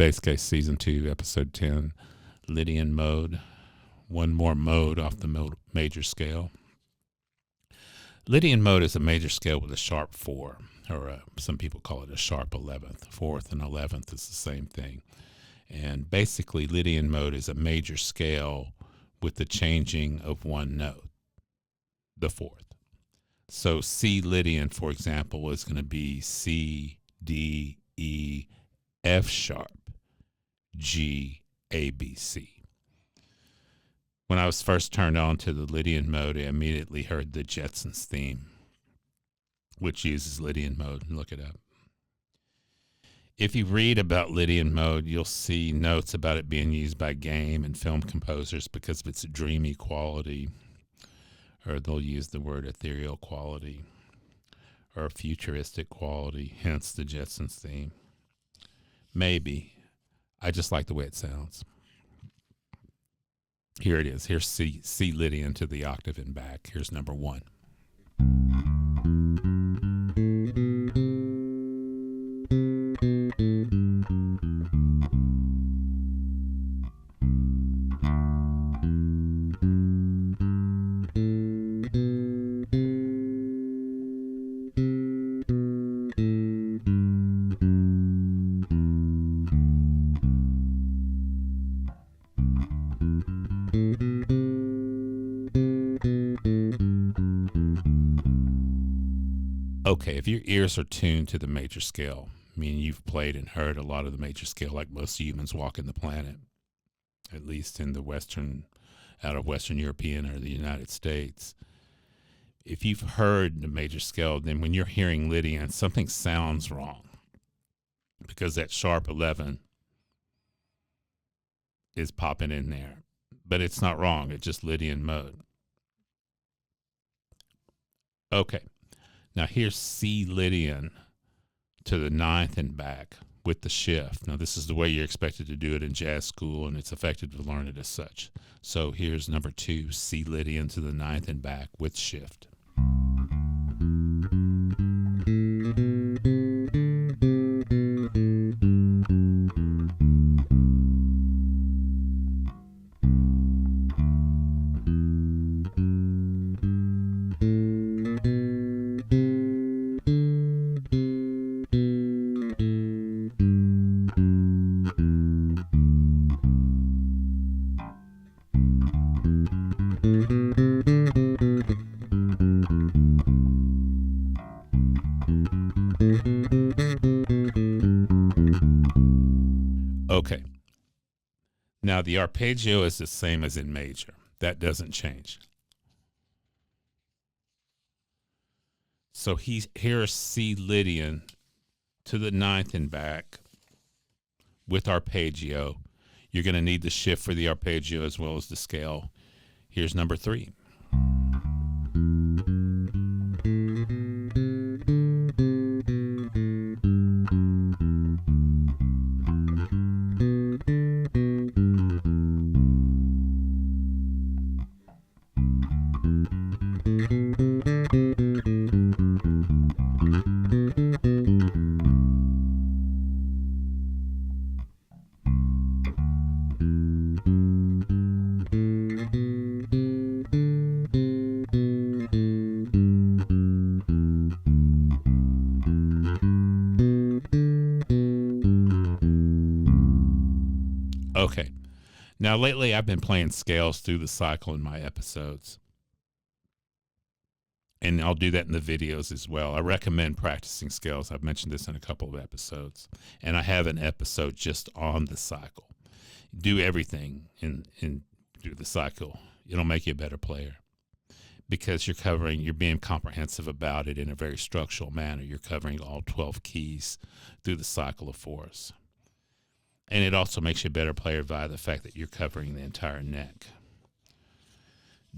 Bass Case Season 2, Episode 10, Lydian mode. One more mode off the major scale. Lydian mode is a major scale with a sharp 4, or some people call it a sharp 11th. 4th and 11th is the same thing. And basically, Lydian mode is a major scale with the changing of one note, the 4th. So C Lydian, for example, is going to be C, D, E, F sharp, G, A, B, C. When I was first turned on to the Lydian mode, I immediately heard the Jetsons theme, which uses Lydian mode. Look it up. If you read about Lydian mode, you'll see notes about it being used by game and film composers because of its dreamy quality, or they'll use the word ethereal quality or futuristic quality, hence the Jetsons theme. Maybe. I just like the way it sounds. Here it is. Here's C Lydian to the octave and back. Here's number 1. Okay, if your ears are tuned to the major scale, meaning you've played and heard a lot of the major scale like most humans walking the planet, at least in the out of Western European or the United States. If you've heard the major scale, then when you're hearing Lydian, something sounds wrong because that sharp 11 is popping in there. But it's not wrong. It's just Lydian mode. Okay. Now here's C Lydian to the 9th and back with the shift. Now this is the way you're expected to do it in jazz school, and it's effective to learn it as such. So here's number 2, C Lydian to the 9th and back with shift. Okay. Now the arpeggio is the same as in major. That doesn't change. So here's C Lydian to the 9th and back with arpeggio. You're going to need the shift for the arpeggio as well as the scale. Here's number 3. Okay. Now, lately, I've been playing scales through the cycle in my episodes. And I'll do that in the videos as well. I recommend practicing scales. I've mentioned this in a couple of episodes. And I have an episode just on the cycle. Do everything in through the cycle. It'll make you a better player. Because you're being comprehensive about it in a very structural manner. You're covering all 12 keys through the cycle of 4s. And it also makes you a better player via the fact that you're covering the entire neck.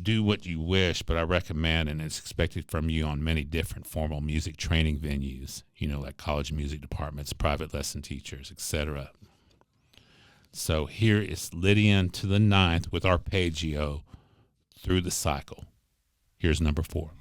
Do what you wish, but I recommend, and it's expected from you on many different formal music training venues, like college music departments, private lesson teachers, etc. So here is Lydian to the 9th with arpeggio through the cycle. Here's number 4.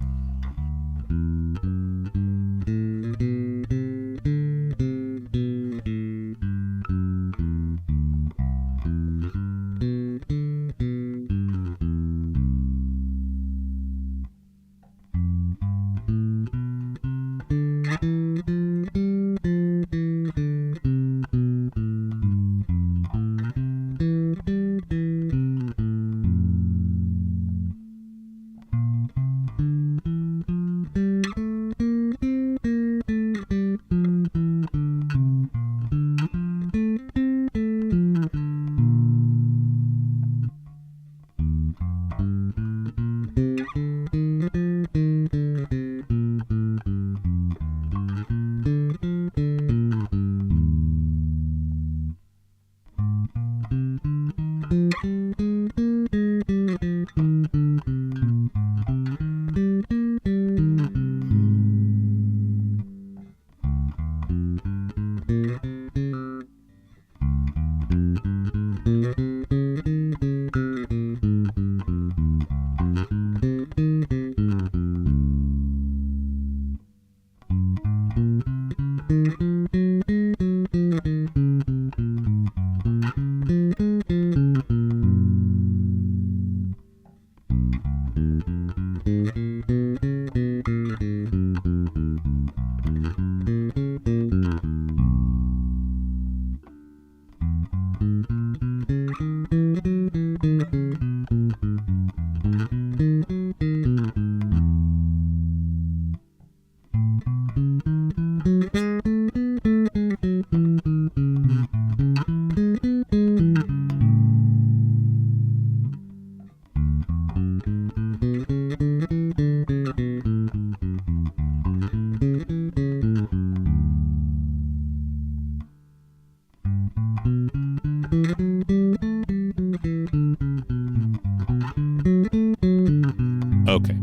Okay,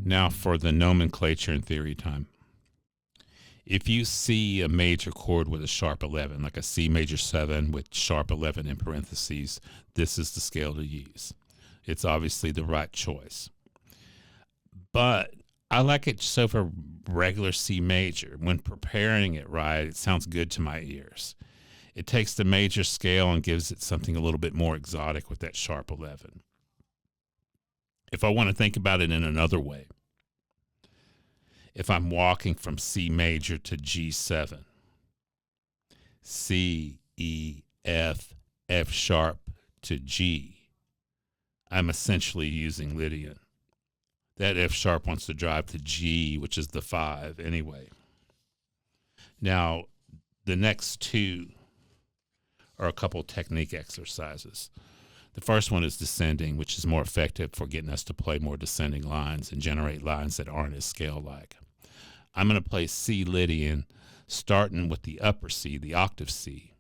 now for the nomenclature and theory time. If you see a major chord with a sharp 11, like a C major 7 with sharp 11 in parentheses, this is the scale to use. It's obviously the right choice. But I like it just over regular C major. When preparing it right, it sounds good to my ears. It takes the major scale and gives it something a little bit more exotic with that sharp 11. If I want to think about it in another way, if I'm walking from C major to G7, C, E, F, F sharp to G, I'm essentially using Lydian. That F sharp wants to drive to G, which is the 5 anyway. Now, the next two are a couple technique exercises. The first one is descending, which is more effective for getting us to play more descending lines and generate lines that aren't as scale-like. I'm going to play C Lydian, starting with the upper C, the octave C.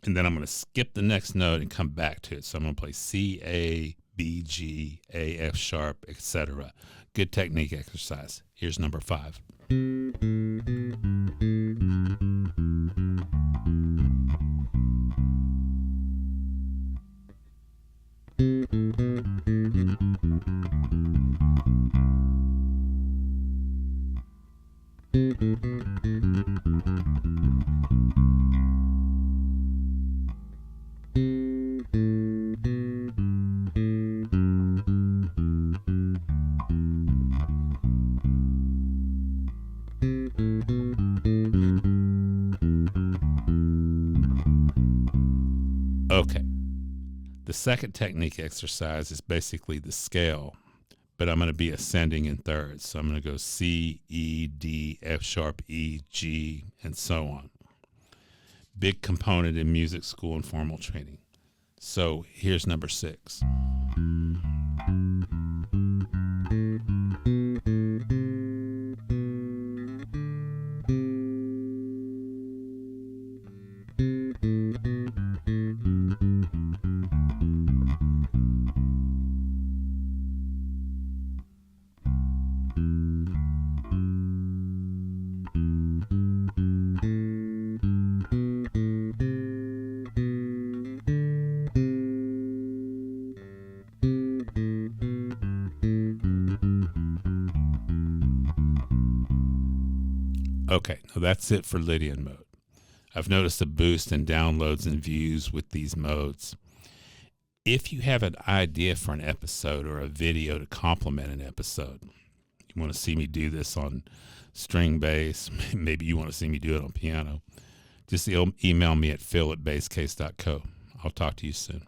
And then I'm going to skip the next note and come back to it. So I'm going to play C, A, B, G, A, F sharp, etc. Good technique exercise. Here's number 5. Okay. The second technique exercise is basically the scale, but I'm going to be ascending in thirds. So I'm going to go C, E, D, F sharp, E, G, and so on. Big component in music school and formal training. So here's number 6. Okay, now that's it for Lydian mode. I've noticed a boost in downloads and views with these modes. If you have an idea for an episode or a video to complement an episode, you want to see me do this on string bass, maybe you want to see me do it on piano, just email me at phil@basscase.co. I'll talk to you soon.